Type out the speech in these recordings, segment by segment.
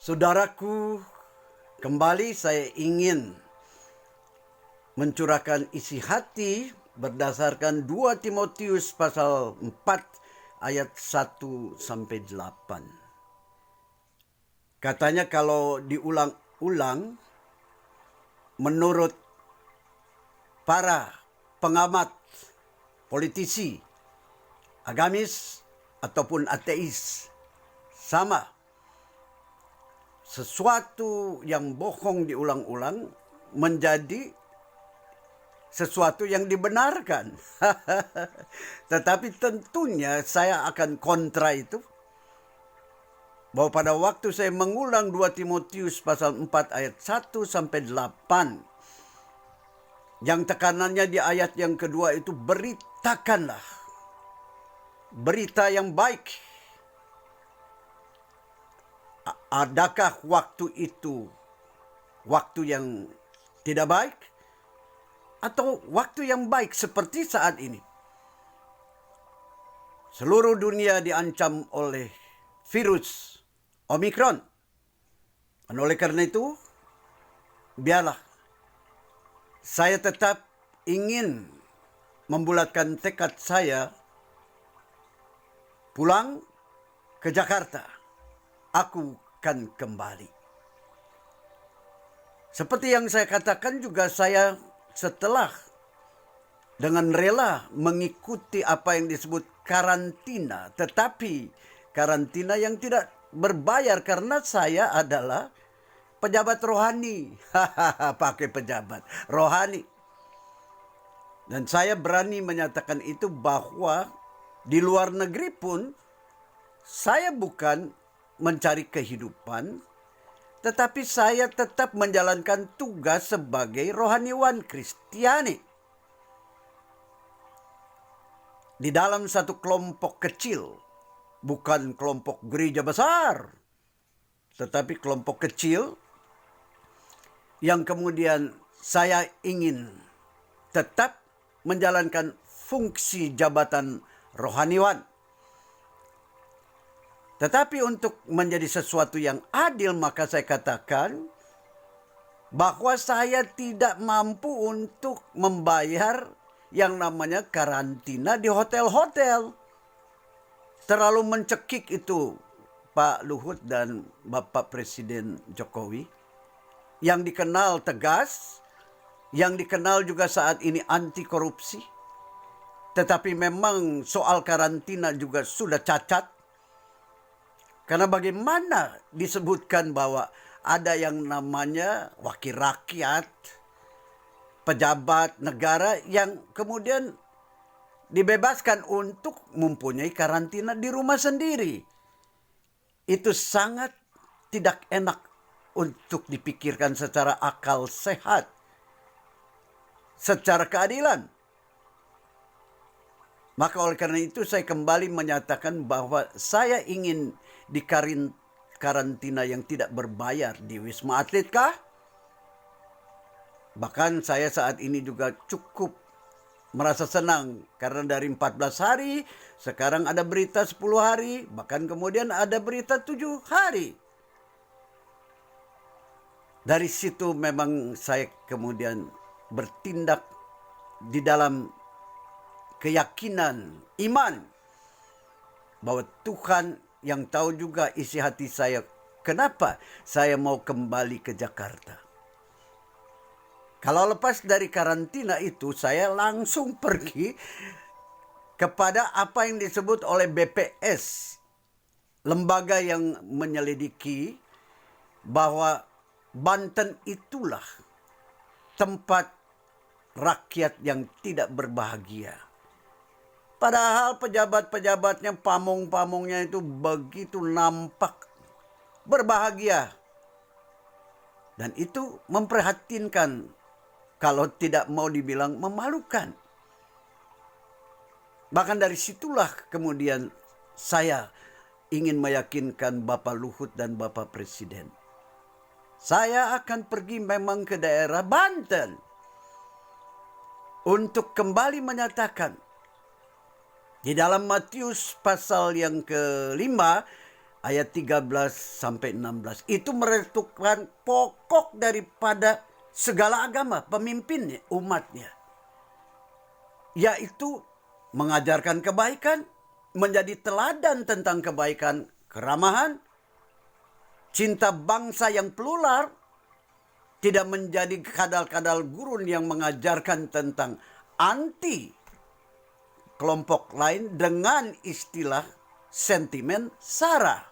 Saudaraku, kembali saya ingin mencurahkan isi hati berdasarkan 2 Timotius pasal 4 ayat 1 sampai 8. Katanya kalau diulang-ulang menurut para pengamat, politisi, agamis ataupun ateis sama. Sesuatu yang bohong diulang-ulang menjadi sesuatu yang dibenarkan. Tetapi tentunya saya akan kontra itu. Bahwa pada waktu saya mengulang 2 Timotius pasal 4 ayat 1 sampai 8. Yang tekanannya di ayat yang kedua itu beritakanlah berita yang baik. Adakah waktu itu waktu yang tidak baik? Atau waktu yang baik seperti saat ini? Seluruh dunia diancam oleh virus Omikron. Dan oleh karena itu, biarlah saya tetap ingin membulatkan tekad saya pulang ke Jakarta. Aku akan kembali. Seperti yang saya katakan juga, saya setelah dengan rela mengikuti apa yang disebut karantina. Tetapi karantina yang tidak berbayar karena saya adalah pejabat rohani. Pakai pejabat rohani. Dan saya berani menyatakan itu bahwa di luar negeri pun saya bukan mencari kehidupan, tetapi saya tetap menjalankan tugas sebagai rohaniwan Kristiani. Di dalam satu kelompok kecil, bukan kelompok gereja besar, tetapi kelompok kecil yang kemudian saya ingin tetap menjalankan fungsi jabatan rohaniwan. Tetapi untuk menjadi sesuatu yang adil, maka saya katakan bahwa saya tidak mampu untuk membayar yang namanya karantina di hotel-hotel. Terlalu mencekik itu Pak Luhut dan Bapak Presiden Jokowi. Yang dikenal tegas, yang dikenal juga saat ini anti korupsi. Tetapi memang soal karantina juga sudah cacat. Karena bagaimana disebutkan bahwa ada yang namanya wakil rakyat, pejabat negara yang kemudian dibebaskan untuk mempunyai karantina di rumah sendiri. Itu sangat tidak enak untuk dipikirkan secara akal sehat, secara keadilan. Maka oleh karena itu saya kembali menyatakan bahwa saya ingin di karantina yang tidak berbayar di Wisma Atlet kah? Bahkan saya saat ini juga cukup merasa senang karena dari 14 hari sekarang ada berita 10 hari, bahkan kemudian ada berita 7 hari. Dari situ memang saya kemudian bertindak di dalam keyakinan, iman bahwa Tuhan yang tahu juga isi hati saya, kenapa saya mau kembali ke Jakarta. Kalau lepas dari karantina itu, saya langsung pergi kepada apa yang disebut oleh BPS, lembaga yang menyelidiki bahwa Banten itulah tempat rakyat yang tidak berbahagia. Padahal pejabat-pejabatnya, pamong-pamongnya itu begitu nampak berbahagia. Dan itu memprihatinkan, kalau tidak mau dibilang memalukan. Bahkan dari situlah kemudian saya ingin meyakinkan Bapak Luhut dan Bapak Presiden. Saya akan pergi memang ke daerah Banten untuk kembali menyatakan di dalam Matius pasal yang ke-5 ayat 13 sampai 16. Itu merupakan pokok daripada segala agama, pemimpinnya, umatnya. Yaitu mengajarkan kebaikan, menjadi teladan tentang kebaikan, keramahan, cinta bangsa yang plural, tidak menjadi kadal-kadal gurun yang mengajarkan tentang anti kelompok lain dengan istilah sentimen sara.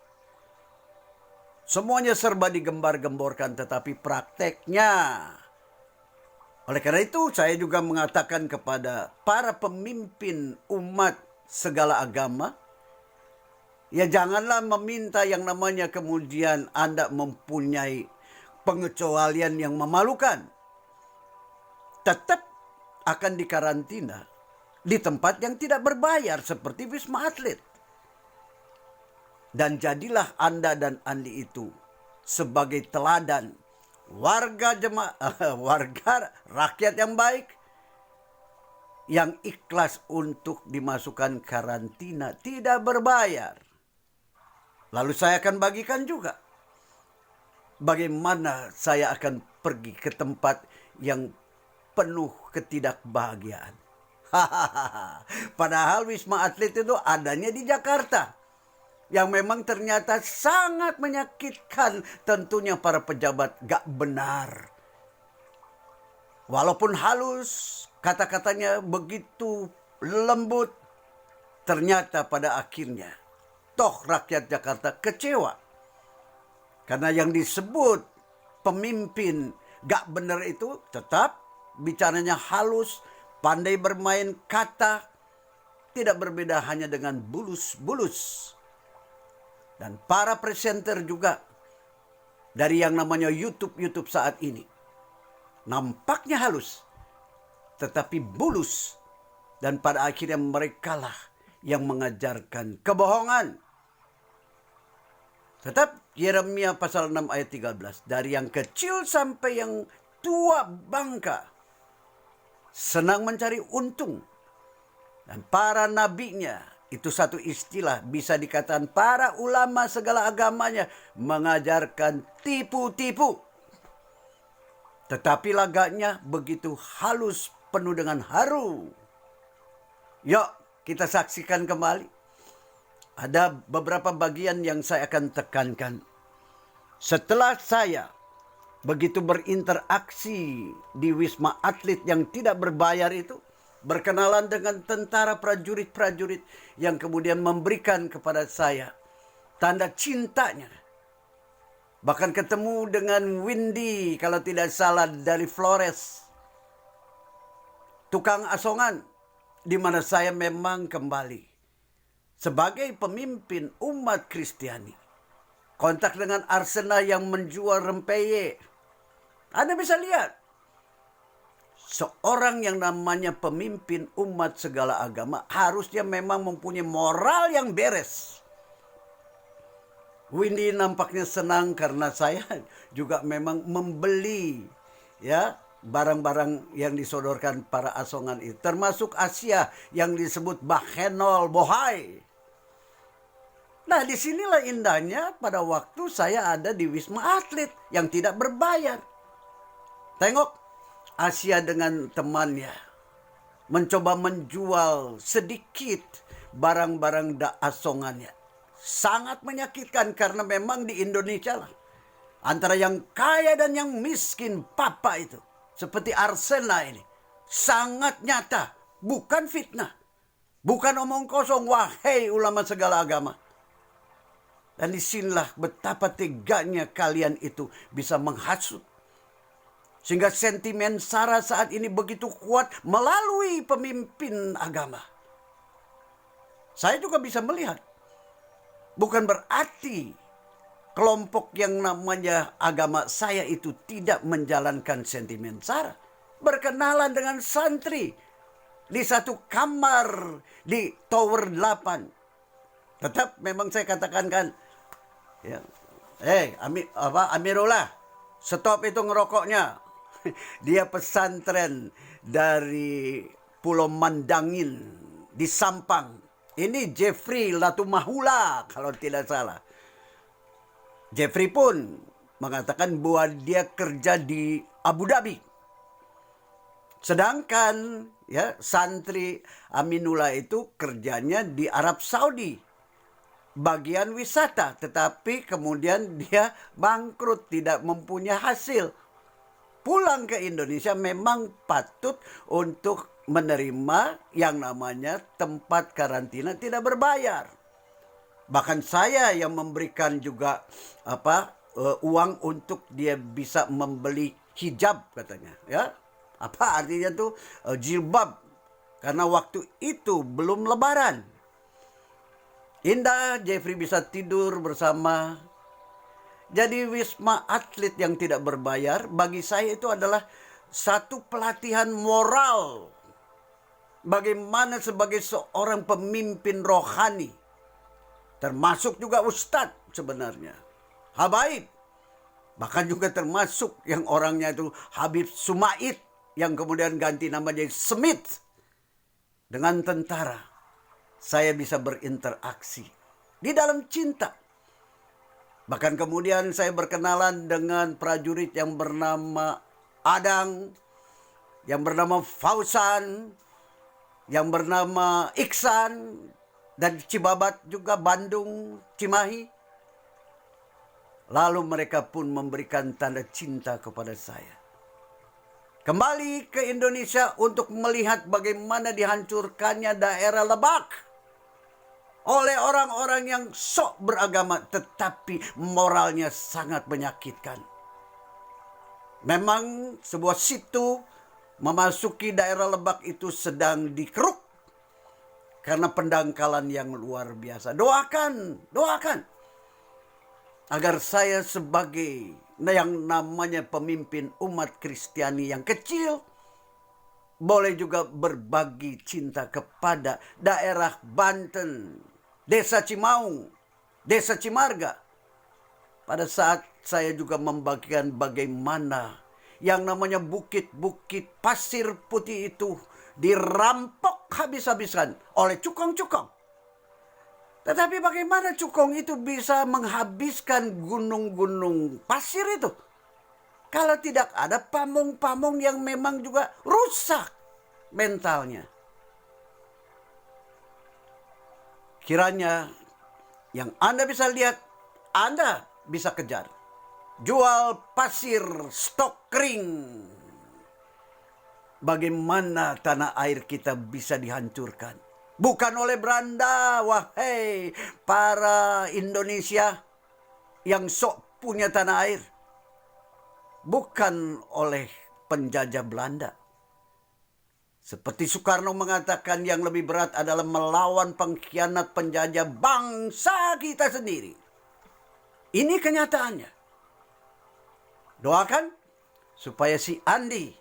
Semuanya serba digembar-gemborkan, tetapi prakteknya. Oleh karena itu saya juga mengatakan kepada para pemimpin umat segala agama, ya janganlah meminta yang namanya kemudian Anda mempunyai pengecualian yang memalukan. Tetap akan dikarantina di tempat yang tidak berbayar seperti Wisma Atlet. Dan jadilah Anda dan Andi itu sebagai teladan warga rakyat yang baik, yang ikhlas untuk dimasukkan karantina tidak berbayar. Lalu saya akan bagikan juga bagaimana saya akan pergi ke tempat yang penuh ketidakbahagiaan. Padahal Wisma Atlet itu adanya di Jakarta, yang memang ternyata sangat menyakitkan tentunya para pejabat gak benar. Walaupun halus, kata-katanya begitu lembut, ternyata pada akhirnya toh rakyat Jakarta kecewa. Karena yang disebut pemimpin gak benar itu tetap bicaranya halus, pandai bermain kata, tidak berbeda hanya dengan bulus-bulus. Dan para presenter juga dari yang namanya YouTube saat ini nampaknya halus, tetapi bulus. Dan pada akhirnya merekalah yang mengajarkan kebohongan. Tetap Yeremia pasal 6 ayat 13. Dari yang kecil sampai yang tua bangka senang mencari untung. Dan para nabinya, itu satu istilah, bisa dikatakan para ulama segala agamanya mengajarkan tipu-tipu. Tetapi lagaknya begitu halus, penuh dengan haru. Yuk kita saksikan kembali. Ada beberapa bagian yang saya akan tekankan. Setelah saya begitu berinteraksi di Wisma Atlet yang tidak berbayar itu, berkenalan dengan tentara prajurit-prajurit yang kemudian memberikan kepada saya tanda cintanya. Bahkan ketemu dengan Windy, kalau tidak salah dari Flores, tukang asongan, di mana saya memang kembali sebagai pemimpin umat Kristiani. Kontak dengan Arsena yang menjual rempeyek. Anda bisa lihat, seorang yang namanya pemimpin umat segala agama harusnya memang mempunyai moral yang beres. Windy nampaknya senang karena saya juga memang membeli ya barang-barang yang disodorkan para asongan itu, termasuk Asia yang disebut Bahenol Bohai. Nah, disinilah indahnya pada waktu saya ada di Wisma Atlet yang tidak berbayar. Tengok, Asia dengan temannya mencoba menjual sedikit barang-barang asongannya. Sangat menyakitkan karena memang di Indonesia lah, antara yang kaya dan yang miskin papa itu, seperti Arsena ini, sangat nyata, bukan fitnah, bukan omong kosong, wahai ulama segala agama. Dan disinilah betapa teganya kalian itu bisa menghasut. Sehingga sentimen sara saat ini begitu kuat melalui pemimpin agama. Saya juga bisa melihat, bukan berarti kelompok yang namanya agama saya itu tidak menjalankan sentimen sara. Berkenalan dengan santri di satu kamar di Tower 8. Tetap memang saya katakan kan, ya, Amirullah, stop itu ngerokoknya. Dia pesantren dari Pulau Mandangin di Sampang. Ini Jeffrey Latumahula kalau tidak salah. Jeffrey pun mengatakan bahwa dia kerja di Abu Dhabi. Sedangkan ya santri Aminullah itu kerjanya di Arab Saudi, bagian wisata, tetapi kemudian dia bangkrut, tidak mempunyai hasil. Pulang ke Indonesia memang patut untuk menerima yang namanya tempat karantina tidak berbayar. Bahkan saya yang memberikan juga uang untuk dia bisa membeli hijab katanya, ya. Apa artinya tuh jilbab, karena waktu itu belum lebaran. Indah Jeffrey bisa tidur bersama. Jadi Wisma Atlet yang tidak berbayar bagi saya itu adalah satu pelatihan moral. Bagaimana sebagai seorang pemimpin rohani. Termasuk juga ustadz sebenarnya. Habaib. Bahkan juga termasuk yang orangnya itu Habib Sumait. Yang kemudian ganti nama jadi Smith. Dengan tentara. Saya bisa berinteraksi. Di dalam cinta. Bahkan kemudian saya berkenalan dengan prajurit yang bernama Adang, yang bernama Fausan, yang bernama Iksan, dan Cibabat juga, Bandung, Cimahi. Lalu mereka pun memberikan tanda cinta kepada saya. Kembali ke Indonesia untuk melihat bagaimana dihancurkannya daerah Lebak oleh orang-orang yang sok beragama tetapi moralnya sangat menyakitkan. Memang sebuah situ memasuki daerah Lebak itu sedang dikeruk karena pendangkalan yang luar biasa. Doakan agar saya sebagai yang namanya pemimpin umat Kristiani yang kecil boleh juga berbagi cinta kepada daerah Banten, Desa Cimaung, Desa Cimarga. Pada saat saya juga membagikan bagaimana yang namanya bukit-bukit pasir putih itu dirampok habis-habisan oleh cukong-cukong. Tetapi bagaimana cukong itu bisa menghabiskan gunung-gunung pasir itu? Kalau tidak ada pamong-pamong yang memang juga rusak mentalnya. Kiranya yang Anda bisa lihat, Anda bisa kejar. Jual pasir stok kering. Bagaimana tanah air kita bisa dihancurkan. Bukan oleh Belanda, wahai para Indonesia yang sok punya tanah air. Bukan oleh penjajah Belanda. Seperti Soekarno mengatakan yang lebih berat adalah melawan pengkhianat penjajah bangsa kita sendiri. Ini kenyataannya. Doakan supaya si Andi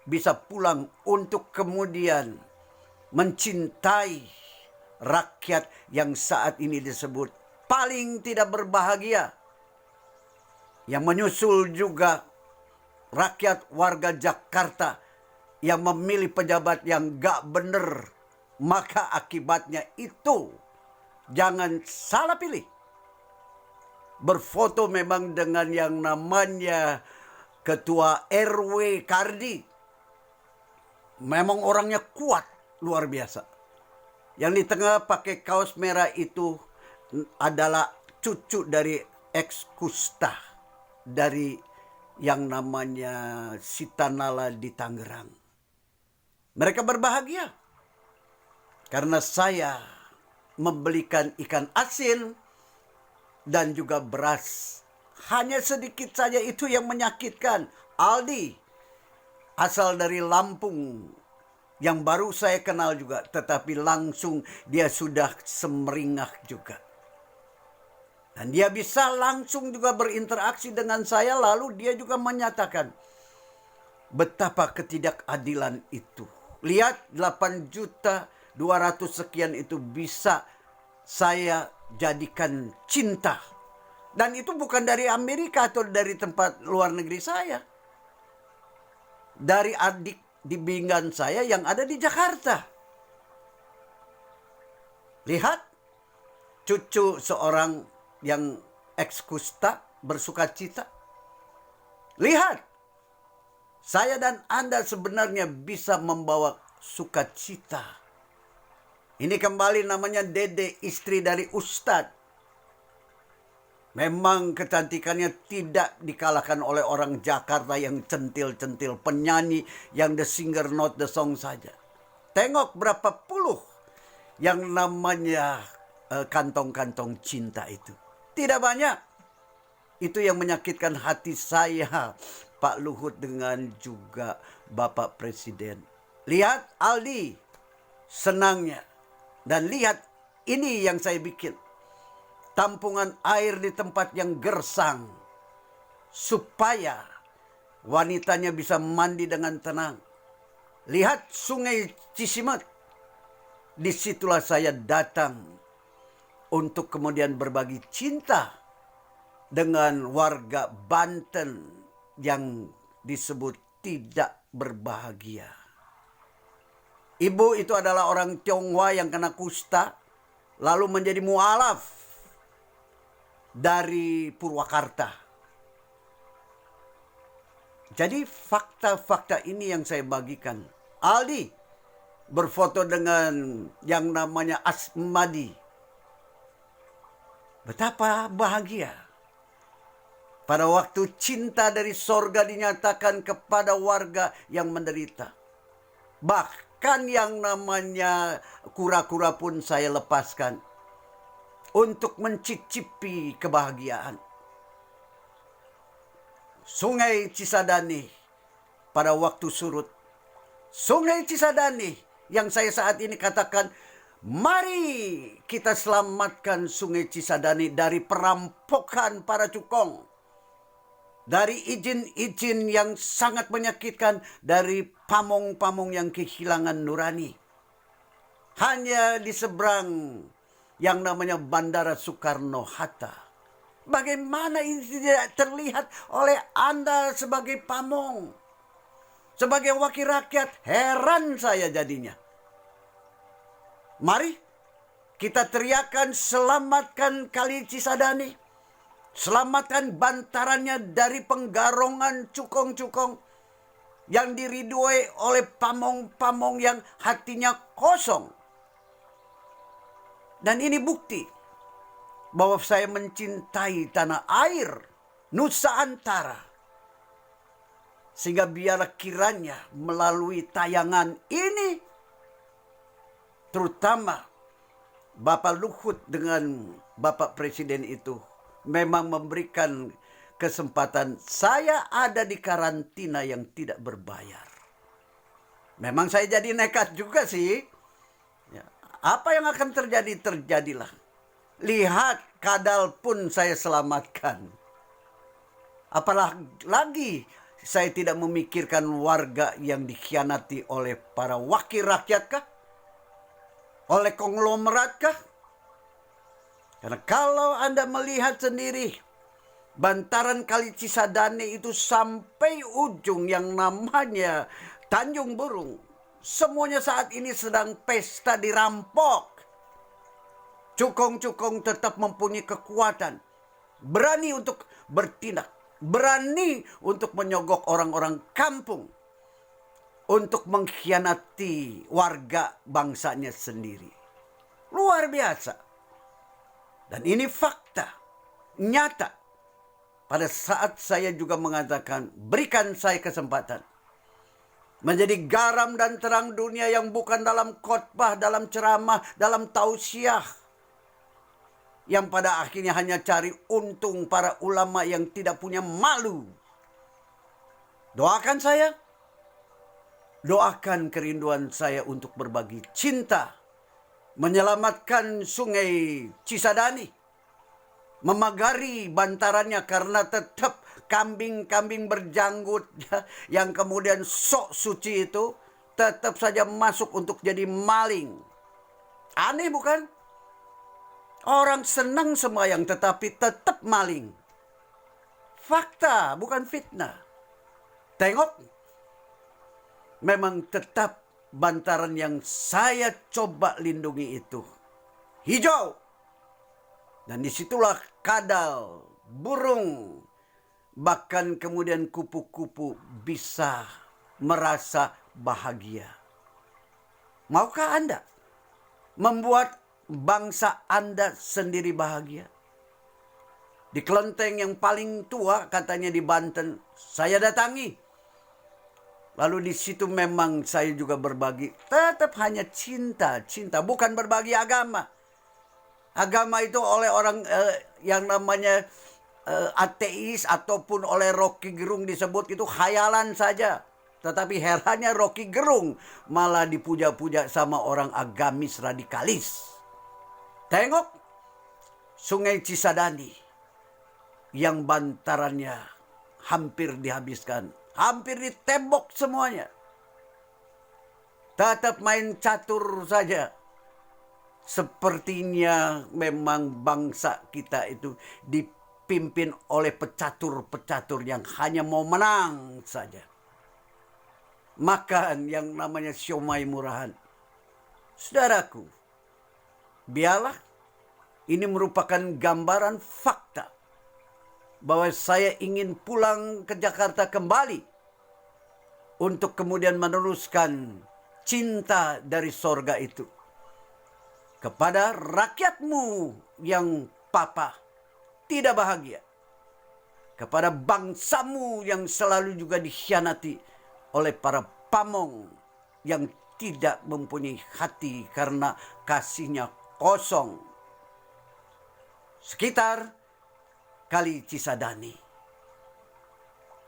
bisa pulang untuk kemudian mencintai rakyat yang saat ini disebut paling tidak berbahagia. Yang menyusul juga rakyat warga Jakarta yang memilih pejabat yang gak bener. Maka akibatnya itu jangan salah pilih. Berfoto memang dengan yang namanya Ketua RW Kardi. Memang orangnya kuat, luar biasa. Yang di tengah pakai kaos merah itu adalah cucu dari ex-Kusta. Dari yang namanya Sitanala di Tangerang. Mereka berbahagia. Karena saya membelikan ikan asin dan juga beras. Hanya sedikit saja itu yang menyakitkan. Aldi, asal dari Lampung, yang baru saya kenal juga. Tetapi langsung dia sudah semeringah juga. Dan dia bisa langsung juga berinteraksi dengan saya. Lalu dia juga menyatakan betapa ketidakadilan itu. Lihat 8.200.000 sekian itu bisa saya jadikan cinta. Dan itu bukan dari Amerika atau dari tempat luar negeri saya. Dari adik bimbingan saya yang ada di Jakarta. Lihat cucu seorang yang ex-Kusta bersukacita? Lihat, saya dan Anda sebenarnya bisa membawa sukacita. Ini kembali namanya Dede, istri dari Ustadz. Memang kecantikannya tidak dikalahkan oleh orang Jakarta yang centil-centil, penyanyi yang the singer not the song saja. Tengok berapa puluh yang namanya kantong-kantong cinta itu. Tidak banyak. Itu yang menyakitkan hati saya, Pak Luhut dengan juga Bapak Presiden. Lihat Aldi senangnya. Dan lihat ini yang saya bikin. Tampungan air di tempat yang gersang. Supaya wanitanya bisa mandi dengan tenang. Lihat sungai Cisimet. Disitulah saya datang untuk kemudian berbagi cinta dengan warga Banten yang disebut tidak berbahagia. Ibu itu adalah orang Tionghoa yang kena kusta, lalu menjadi mualaf dari Purwakarta. Jadi fakta-fakta ini yang saya bagikan. Aldi berfoto dengan yang namanya Asmadi. Betapa bahagia. Pada waktu cinta dari sorga dinyatakan kepada warga yang menderita. Bahkan yang namanya kura-kura pun saya lepaskan. Untuk mencicipi kebahagiaan. Sungai Cisadane pada waktu surut. Sungai Cisadane yang saya saat ini katakan, mari kita selamatkan Sungai Cisadane dari perampokan para cukong. Dari izin-izin yang sangat menyakitkan, dari pamong-pamong yang kehilangan nurani. Hanya di seberang yang namanya Bandara Soekarno-Hatta. Bagaimana ini tidak terlihat oleh Anda sebagai pamong? Sebagai wakil rakyat, heran saya jadinya. Mari kita teriakan, selamatkan Kali Cisadane. Selamatkan bantarannya dari penggarongan cukong-cukong yang diridoi oleh pamong-pamong yang hatinya kosong. Dan ini bukti bahwa saya mencintai tanah air Nusantara. Sehingga biarlah kiranya melalui tayangan ini, terutama Bapak Luhut dengan Bapak Presiden itu memang memberikan kesempatan saya ada di karantina yang tidak berbayar. Memang saya jadi nekat juga sih. Apa yang akan terjadi, terjadilah. Lihat, kadal pun saya selamatkan. Apalagi saya tidak memikirkan warga yang dikhianati oleh para wakil rakyat kah? Oleh konglomerat kah? Karena kalau Anda melihat sendiri, bantaran Kali Cisadane itu sampai ujung yang namanya Tanjung Burung. Semuanya saat ini sedang pesta dirampok. Cukong-cukong tetap mempunyai kekuatan. Berani untuk bertindak. Berani untuk menyogok orang-orang kampung. Untuk mengkhianati warga bangsanya sendiri. Luar biasa. Dan ini fakta. Nyata. Pada saat saya juga mengatakan, berikan saya kesempatan. Menjadi garam dan terang dunia yang bukan dalam khotbah, dalam ceramah, dalam tausiah. Yang pada akhirnya hanya cari untung para ulama yang tidak punya malu. Doakan saya. Doakan kerinduan saya untuk berbagi cinta. Menyelamatkan Sungai Cisadane. Memagari bantarannya karena tetap kambing-kambing berjanggut yang kemudian sok suci itu tetap saja masuk untuk jadi maling. Aneh bukan? Orang senang sembahyang tetapi tetap maling. Fakta bukan fitnah. Tengok. Memang tetap bantaran yang saya coba lindungi itu hijau. Dan disitulah kadal burung, bahkan kemudian kupu-kupu bisa merasa bahagia. Maukah Anda membuat bangsa Anda sendiri bahagia? Di kelenteng yang paling tua katanya di Banten, saya datangi. Lalu di situ memang saya juga berbagi. Tetap hanya cinta, bukan berbagi agama. Agama itu oleh orang yang namanya ateis ataupun oleh Rocky Gerung disebut itu khayalan saja. Tetapi herannya Rocky Gerung malah dipuja-puja sama orang agamis radikalis. Tengok Sungai Cisadani yang bantarannya hampir dihabiskan. Hampir ditembok semuanya. Tetap main catur saja. Sepertinya memang bangsa kita itu dipimpin oleh pecatur-pecatur yang hanya mau menang saja. Makan yang namanya siomay murahan. Saudaraku, biarlah ini merupakan gambaran fakta bahwa saya ingin pulang ke Jakarta kembali untuk kemudian meneruskan cinta dari sorga itu kepada rakyatmu yang papa tidak bahagia, kepada bangsamu yang selalu juga dikhianati oleh para pamong yang tidak mempunyai hati karena kasihnya kosong. Sekitar Kali Cisadani.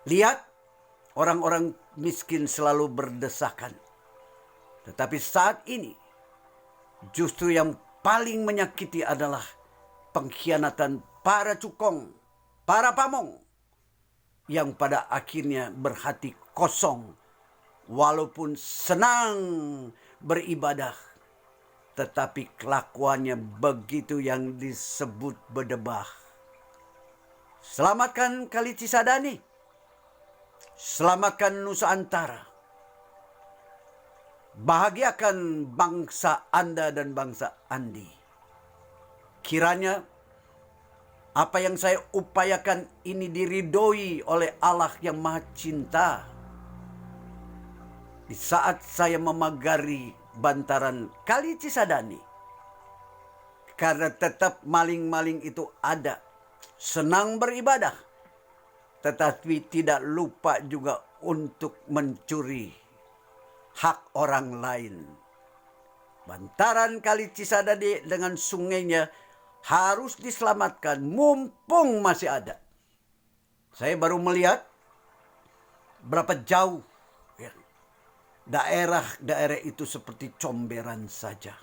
Lihat, orang-orang miskin selalu berdesakan. Tetapi saat ini, justru yang paling menyakiti adalah pengkhianatan para cukong, para pamong, yang pada akhirnya berhati kosong, walaupun senang beribadah, tetapi kelakuannya begitu yang disebut berdebah. Selamatkan Kali Cisadani. Selamatkan Nusantara. Bahagiakan bangsa Anda dan bangsa Andi. Kiranya apa yang saya upayakan ini diridhoi oleh Allah yang Maha Cinta. Di saat saya memagari bantaran Kali Cisadani. Karena tetap maling-maling itu ada. Senang beribadah, tetapi tidak lupa juga untuk mencuri hak orang lain. Bantaran Kali Cisadani dengan sungainya harus diselamatkan mumpung masih ada. Saya baru melihat berapa jauh ya, daerah-daerah itu seperti comberan saja.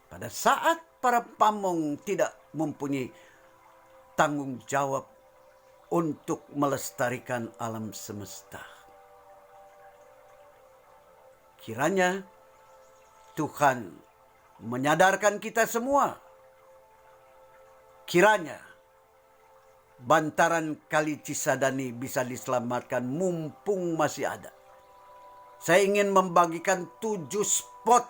Pada saat para pamong tidak mempunyai tanggung jawab untuk melestarikan alam semesta. Kiranya Tuhan menyadarkan kita semua. Kiranya bantaran Kali Cisadani bisa diselamatkan mumpung masih ada. Saya ingin membagikan 7 spot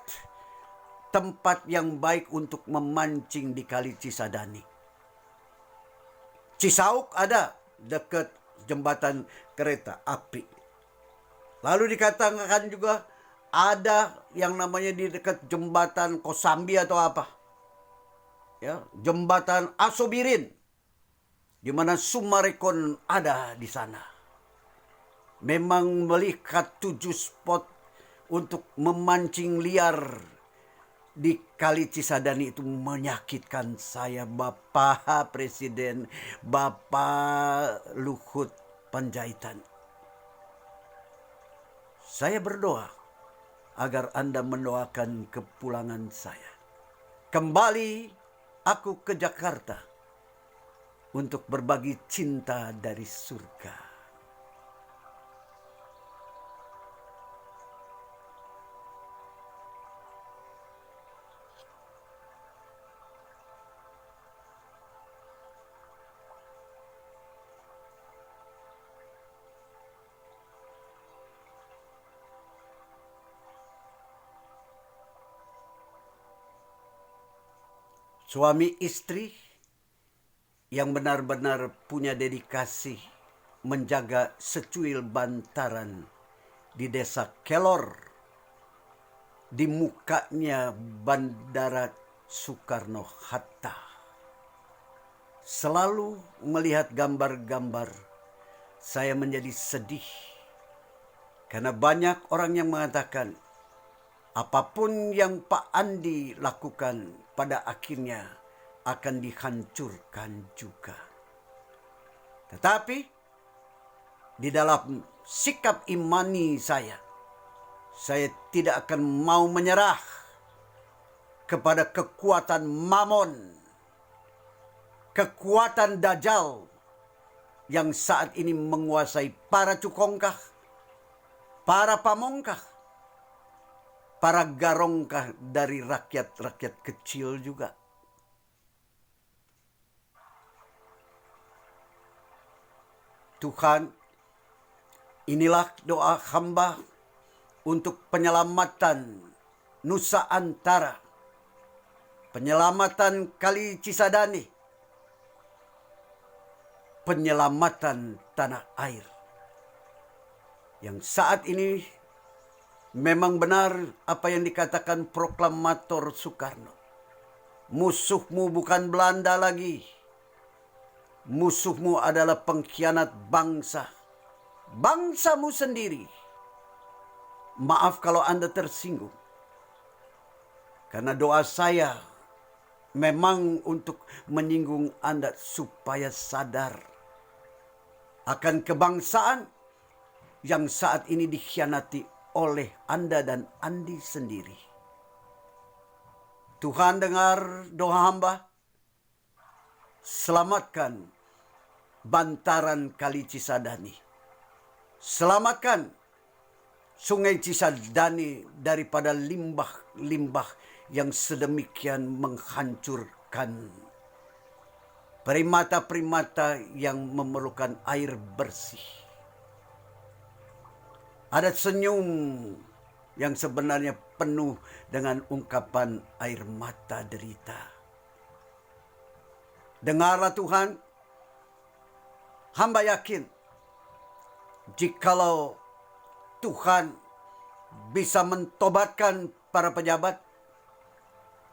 tempat yang baik untuk memancing di Kali Cisadani. Cisauk ada dekat jembatan kereta api. Lalu dikatakan juga ada yang namanya di dekat jembatan Kosambi atau apa. Ya, jembatan Asobirin. Di mana Sumarekon ada di sana. Memang melihat 7 spot untuk memancing liar di Kali Cisadani itu menyakitkan saya, Bapak Presiden, Bapak Luhut Panjaitan. Saya berdoa agar Anda mendoakan kepulangan saya. Kembali aku ke Jakarta untuk berbagi cinta dari surga. Suami istri yang benar-benar punya dedikasi menjaga secuil bantaran di desa Kelor, di mukanya Bandara Soekarno-Hatta. Selalu melihat gambar-gambar, saya menjadi sedih. Karena banyak orang yang mengatakan, apapun yang Pak Andi lakukan pada akhirnya akan dihancurkan juga. Tetapi di dalam sikap imani saya tidak akan mau menyerah kepada kekuatan Mamon, kekuatan Dajjal yang saat ini menguasai para cukongkah, para pamongkah, para garongkah dari rakyat-rakyat kecil juga. Tuhan, inilah doa hamba untuk penyelamatan Nusa Antara, penyelamatan Kali Cisadane, penyelamatan tanah air. Yang saat ini memang benar apa yang dikatakan proklamator Soekarno. Musuhmu bukan Belanda lagi. Musuhmu adalah pengkhianat bangsa. Bangsamu sendiri. Maaf kalau Anda tersinggung. Karena doa saya memang untuk menyinggung Anda supaya sadar akan kebangsaan yang saat ini dikhianati oleh Anda dan Andi sendiri. Tuhan dengar doa hamba. Selamatkan bantaran Kali Cisadane. Selamatkan Sungai Cisadane daripada limbah-limbah yang sedemikian menghancurkan primata-primata yang memerlukan air bersih. Ada senyum yang sebenarnya penuh dengan ungkapan air mata derita. Dengarlah Tuhan, hamba yakin jikalau Tuhan bisa mentobatkan para pejabat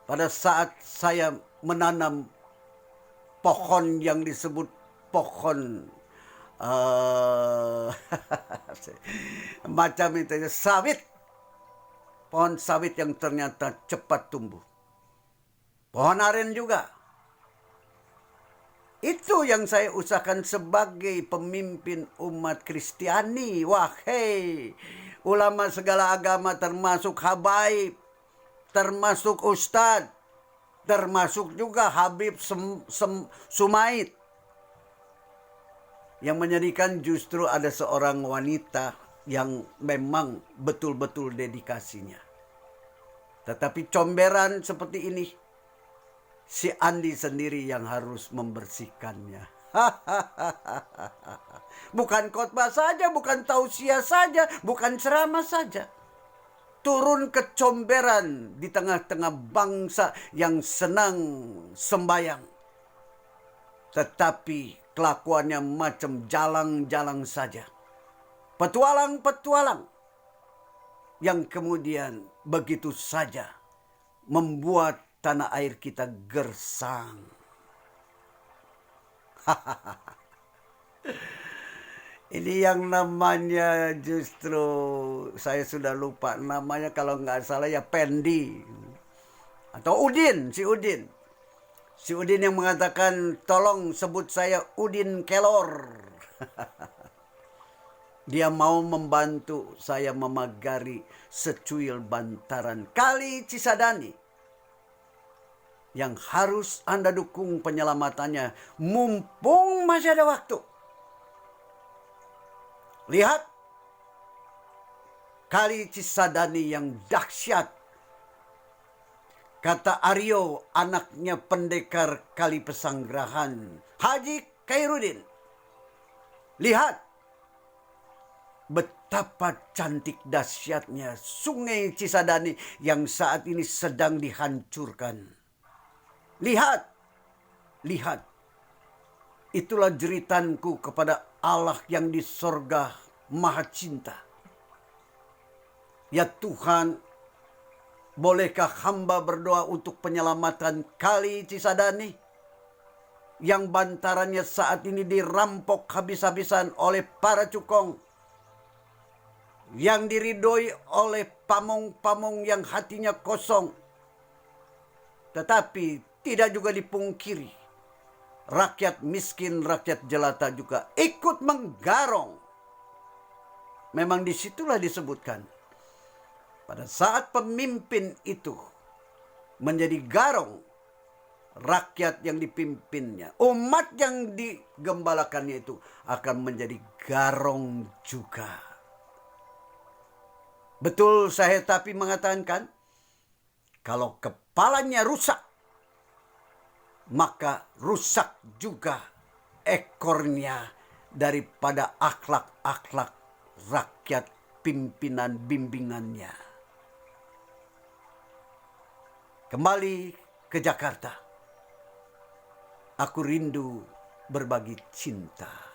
pada saat saya menanam pohon yang disebut pohon macam itu sawit, pohon sawit yang ternyata cepat tumbuh, pohon aren juga. Itu yang saya usahakan sebagai pemimpin umat Kristiani. Wahai ulama segala agama, termasuk habaib, termasuk ustadz, termasuk juga Habib Sumait. Yang menyedihkan justru ada seorang wanita yang memang betul-betul dedikasinya. Tetapi comberan seperti ini, si Andi sendiri yang harus membersihkannya. Bukan khotbah saja, bukan tausiah saja, bukan ceramah saja. Turun kecomberan di tengah-tengah bangsa yang senang sembayang. Tetapi kelakuannya macam jalang-jalang saja. Petualang-petualang yang kemudian begitu saja membuat tanah air kita gersang. Ini yang namanya justru saya sudah lupa namanya, kalau nggak salah ya Pendi atau Udin, si Udin. Si Udin yang mengatakan, tolong sebut saya Udin Kelor. Dia mau membantu saya memagari secuil bantaran Kali Cisadane yang harus Anda dukung penyelamatannya mumpung masih ada waktu. Lihat Kali Cisadane yang dahsyat. Kata Aryo, anaknya pendekar Kali Pesanggerahan, Haji Khairuddin. Lihat betapa cantik dahsyatnya Sungai Cisadane yang saat ini sedang dihancurkan. Lihat Itulah jeritanku kepada Allah yang di sorga maha cinta. Ya Tuhan, bolehkah hamba berdoa untuk penyelamatan Kali Cisadane yang bantarannya saat ini dirampok habis-habisan oleh para cukong, yang diridoi oleh pamong-pamong yang hatinya kosong. Tetapi tidak juga dipungkiri, rakyat miskin, rakyat jelata juga ikut menggarong. Memang disitulah disebutkan, pada saat pemimpin itu menjadi garong, rakyat yang dipimpinnya, umat yang digembalakannya itu akan menjadi garong juga. Betul saya tapi mengatakan, kalau kepalanya rusak, maka rusak juga ekornya daripada akhlak-akhlak rakyat pimpinan bimbingannya. Kembali ke Jakarta. Aku rindu berbagi cinta.